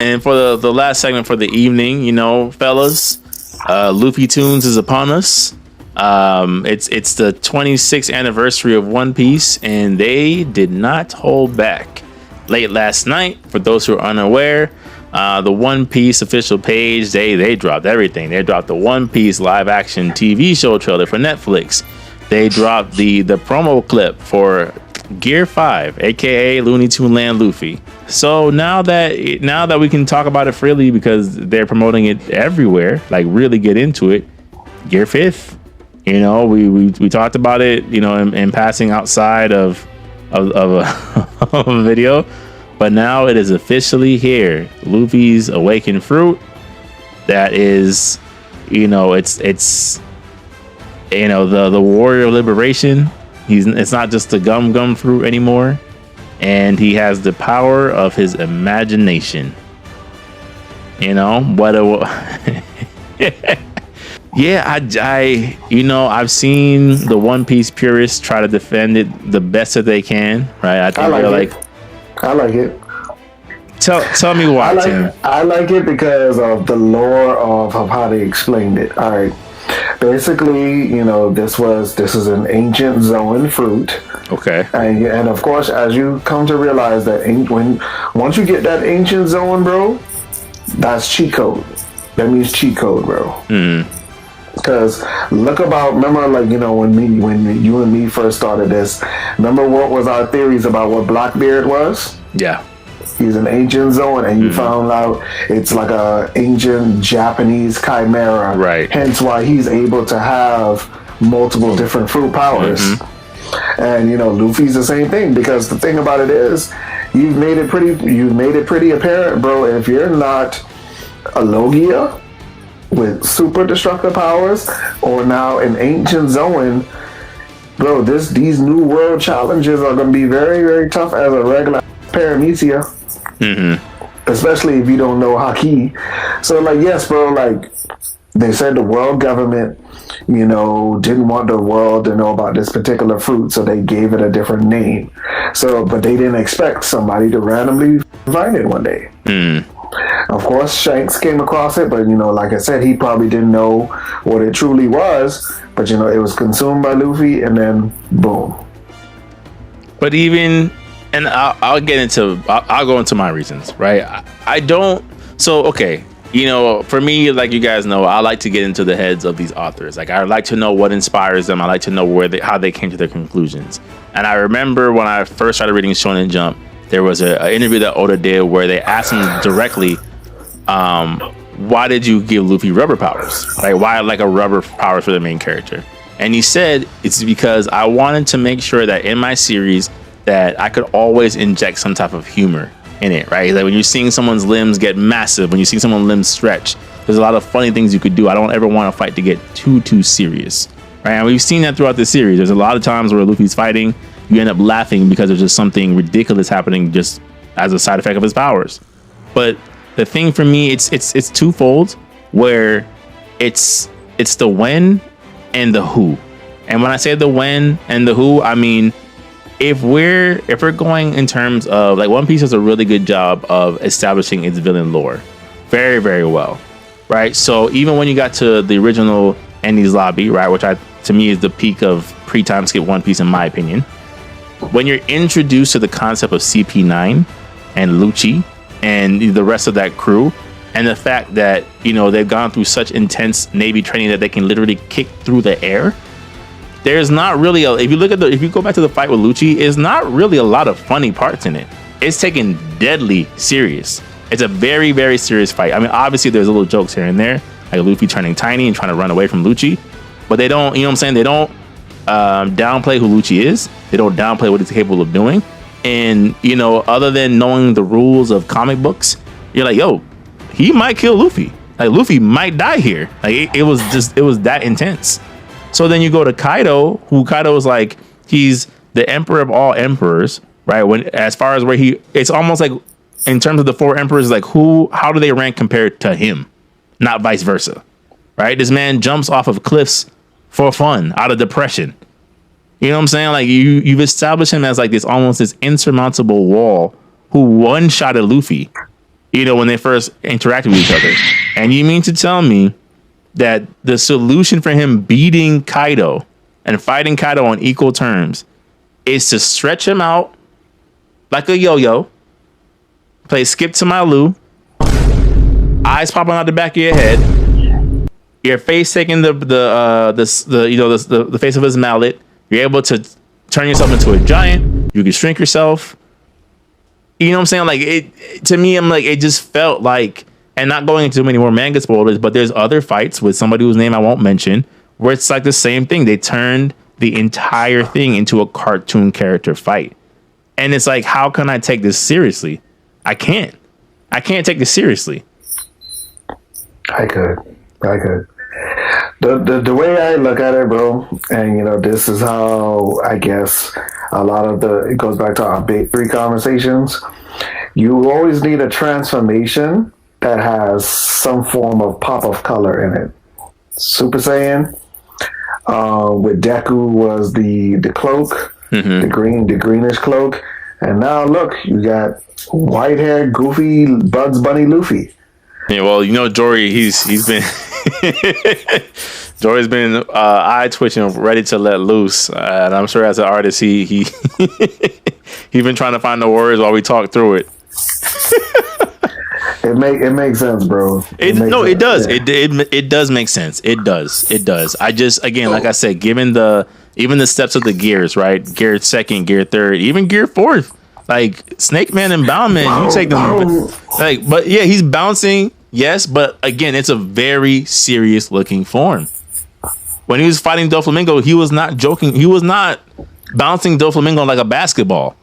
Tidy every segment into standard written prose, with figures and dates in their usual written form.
And for the last segment for the evening, fellas, Luffy Tunes is upon us. It's the 26th anniversary of One Piece, and they did not hold back. Late last night, for those who are unaware, the One Piece official page, they dropped everything. They dropped the One Piece live action TV show trailer for Netflix. They dropped the promo clip for Gear 5, aka Looney Tune Land Luffy. So now that we can talk about it freely because they're promoting it everywhere, like really get into it, Gear 5th. We talked about it, in passing outside of a video, but now it is officially here. Luffy's awakened fruit. That is, it's the warrior of liberation. It's not just the gum fruit anymore, and he has the power of his imagination. Yeah, I've seen the One Piece purists try to defend it the best that they can, right? I like it. Tell me why, Tim. I like it because of the lore of how they explained it. All right. Basically, this is an ancient Zoan fruit. Okay. And of course, as you come to realize that once you get that ancient Zoan, bro, that's cheat code. That means cheat code, bro. Mm. Because remember, when you and me first started this, remember what was our theories about what Blackbeard was? Yeah. He's an ancient Zoan, and you found out it's like a ancient Japanese chimera. Right. Hence why he's able to have multiple different fruit powers. Mm-hmm. And Luffy's the same thing, because the thing about it is, you've made it pretty apparent, bro. If you're not a Logia with super destructive powers, or now an ancient Zoan, bro, these new world challenges are going to be very, very tough as a regular Paramecia. Mm-hmm. Especially if you don't know Haki. So, yes, bro, they said the world government, didn't want the world to know about this particular fruit, so they gave it a different name. So, but they didn't expect somebody to randomly find it one day. Mm. Of course, Shanks came across it, but, like I said, he probably didn't know what it truly was. But, it was consumed by Luffy, and then boom. But even... And I'll go into my reasons, right? I don't. So, okay. For me, like you guys know, I like to get into the heads of these authors. Like, I like to know what inspires them. I like to know how they came to their conclusions. And I remember when I first started reading Shonen Jump, there was an interview that Oda did where they asked him directly, why did you give Luffy rubber powers? Like, why like a rubber power for the main character? And he said, it's because I wanted to make sure that in my series that I could always inject some type of humor in it, right? Like when you're seeing someone's limbs get massive, when you see someone's limbs stretch, there's a lot of funny things you could do. I don't ever want a fight to get too serious, right? And we've seen that throughout the series. There's a lot of times where Luffy's fighting, you end up laughing because there's just something ridiculous happening just as a side effect of his powers. But the thing for me, it's twofold, where it's the when and the who. And when I say the when and the who, I mean, if we're going in terms of, like, One Piece does a really good job of establishing its villain lore very, very well, right? So even when you got to the original Enies Lobby, right, which to me is the peak of pre-time skip One Piece in my opinion, when you're introduced to the concept of CP9 and Lucci and the rest of that crew, and the fact that they've gone through such intense Navy training that they can literally kick through the air. There's not really if you go back to the fight with Lucci, it's not really a lot of funny parts in it. It's taken deadly serious. It's a very, very serious fight. I mean, obviously there's little jokes here and there, like Luffy turning tiny and trying to run away from Lucci, but they don't, they don't downplay who Lucci is. They don't downplay what he's capable of doing. And, other than knowing the rules of comic books, you're like, yo, he might kill Luffy. Like, Luffy might die here. Like, it was that intense. So then you go to Kaido, who Kaido is like, he's the emperor of all emperors, right? As far as where it's almost like in terms of the four emperors, like how do they rank compared to him? Not vice versa, right? This man jumps off of cliffs for fun, out of depression. You know what I'm saying? Like you've established him as like this insurmountable wall who one-shotted Luffy when they first interacted with each other. And you mean to tell me that the solution for him beating Kaido and fighting Kaido on equal terms is to stretch him out like a yo-yo, play skip to my Lou, eyes popping out the back of your head, your face taking the face of his mallet. You're able to turn yourself into a giant. You can shrink yourself. You know what I'm saying? Like, it to me, I'm like, it just felt like, and not going into too many more manga spoilers, but there's other fights with somebody whose name I won't mention where it's like the same thing. They turned the entire thing into a cartoon character fight. And it's like, how can I take this seriously? I can't take this seriously. I could. The way I look at it, bro, and this is how I guess a lot of it goes back to our big three conversations. You always need a transformation that has some form of pop of color in it. Super Saiyan with Deku was the cloak, the greenish cloak, and now look, you got white hair, goofy Bugs Bunny Luffy. Yeah, well, Jory, he's been Jory's been eye twitching, ready to let loose, and I'm sure as an artist, he he's been trying to find the words while we talk through it. It makes sense, bro. It does. Yeah. It does make sense. It does. I just, again, like I said, given even the steps of the gears, right? Gear second, gear third, even gear fourth. Like Snake Man and Boundman, you take them. But yeah, he's bouncing, yes, but again, it's a very serious looking form. When he was fighting Doflamingo, he was not joking. He was not bouncing Doflamingo like a basketball.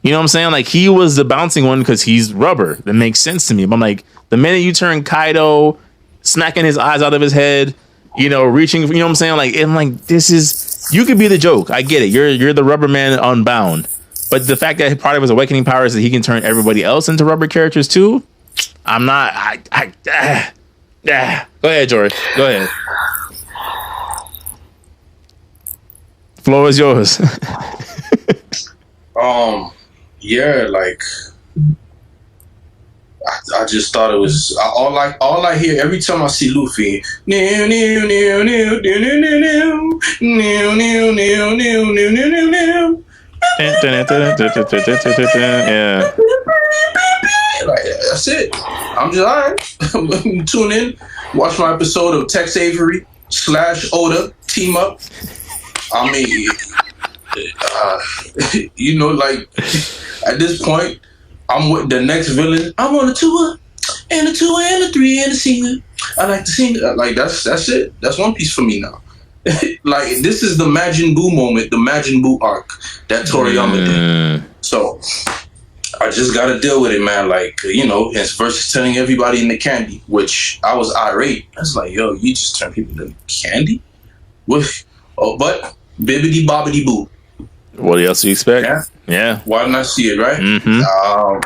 You know what I'm saying? Like, he was the bouncing one because he's rubber. That makes sense to me. But I'm like, the minute you turn Kaido, smacking his eyes out of his head, reaching, you know what I'm saying? Like, I'm like, this is, you could be the joke. I get it. You're the rubber man unbound. But the fact that part of his awakening power is that he can turn everybody else into rubber characters too. I'm not. Go ahead, George. Go ahead. Floor is yours. Yeah, like I just thought it was all I hear every time I see Luffy. Yeah. Like, that's it. I'm just alright. Tune in, watch my episode of Tex Avery / Oda team up. I mean, like at this point, I'm with the next villain. I'm on a 2 and a 2 and a 3 and a singer. I like to sing. Like that's it. That's One Piece for me now. Like, this is the Majin Buu moment, the Majin Buu arc that Toriyama did. So I just got to deal with it, man. Like, his versus turning everybody into candy, which I was irate. I was like, yo, you just turn people into candy? But bibbidi bobbidi boo. What else do you expect? Yeah. Yeah. Why didn't I see it, right? Mm-hmm.